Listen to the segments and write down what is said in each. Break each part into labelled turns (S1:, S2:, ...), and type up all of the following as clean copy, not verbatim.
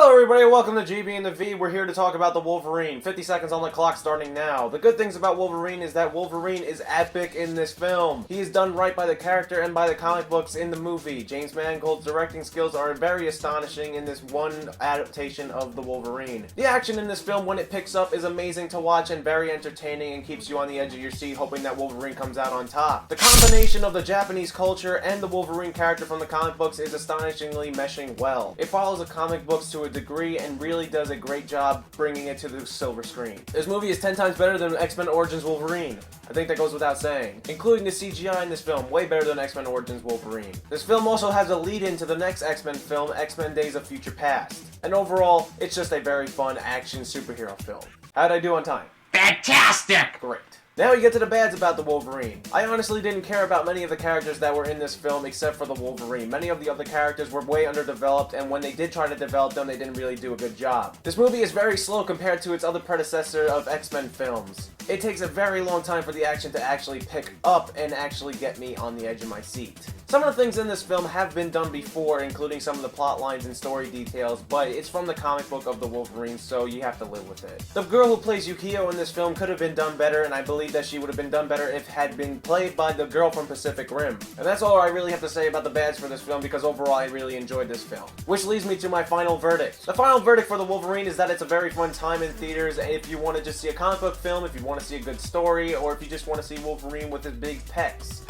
S1: Hello everybody, welcome to GBandtheV. We're here to talk about the Wolverine. 50 seconds on the clock starting now. The good things about Wolverine is that Wolverine is epic in this film. He is done right by the character and by the comic books in the movie. James Mangold's directing skills are very astonishing in this one adaptation of the Wolverine. The action in this film, when it picks up, is amazing to watch and very entertaining and keeps you on the edge of your seat hoping that Wolverine comes out on top. The combination of the Japanese culture and the Wolverine character from the comic books is astonishingly meshing well. It follows the comic books to a degree and really does a great job bringing it to the silver screen. This movie is 10 times better than X-Men Origins Wolverine. I think that goes without saying. Including the CGI in this film, way better than X-Men Origins Wolverine. This film also has a lead-in to the next X-Men film, X-Men Days of Future Past. And overall, it's just a very fun action superhero film. How'd I do on time?
S2: Fantastic!
S1: Great. Now we get to the bads about the Wolverine. I honestly didn't care about many of the characters that were in this film except for the Wolverine. Many of the other characters were way underdeveloped, and when they did try to develop them, they didn't really do a good job. This movie is very slow compared to its other predecessor of X-Men films. It takes a very long time for the action to actually pick up and actually get me on the edge of my seat. Some of the things in this film have been done before, including some of the plot lines and story details, but it's from the comic book of the Wolverine, so you have to live with it. The girl who plays Yukio in this film could have been done better, and I believe that she would have been done better if had been played by the girl from Pacific Rim. And that's all I really have to say about the bads for this film, because overall I really enjoyed this film. Which leads me to my final verdict. The final verdict for the Wolverine is that it's a very fun time in theaters, and if you want to just see a comic book film, if you want to see a good story, or if you just want to see Wolverine with his big pecs.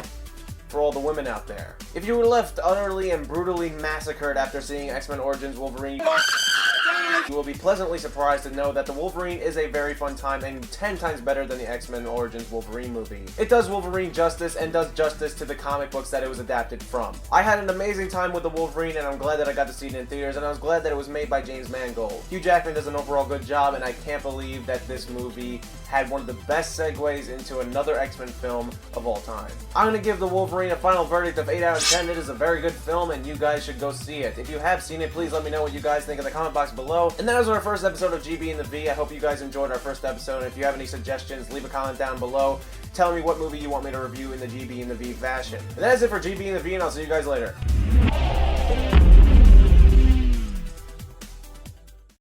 S1: For all the women out there. If you were left utterly and brutally massacred after seeing X-Men Origins Wolverine, you will be pleasantly surprised to know that the Wolverine is a very fun time and 10 times better than the X-Men Origins Wolverine movie. It does Wolverine justice and does justice to the comic books that it was adapted from. I had an amazing time with the Wolverine, and I'm glad that I got to see it in theaters, and I was glad that it was made by James Mangold. Hugh Jackman does an overall good job, and I can't believe that this movie had one of the best segues into another X-Men film of all time. I'm going to give the Wolverine a final verdict of 8 out of 10. It is a very good film, and you guys should go see it. If you have seen it, please let me know what you guys think in the comment box below. And that was our first episode of GBandtheV. I hope you guys enjoyed our first episode, and if you have any suggestions, leave a comment down below. Tell me what movie you want me to review in the GBandtheV fashion. And that is it for GBandtheV, and I'll see you guys later.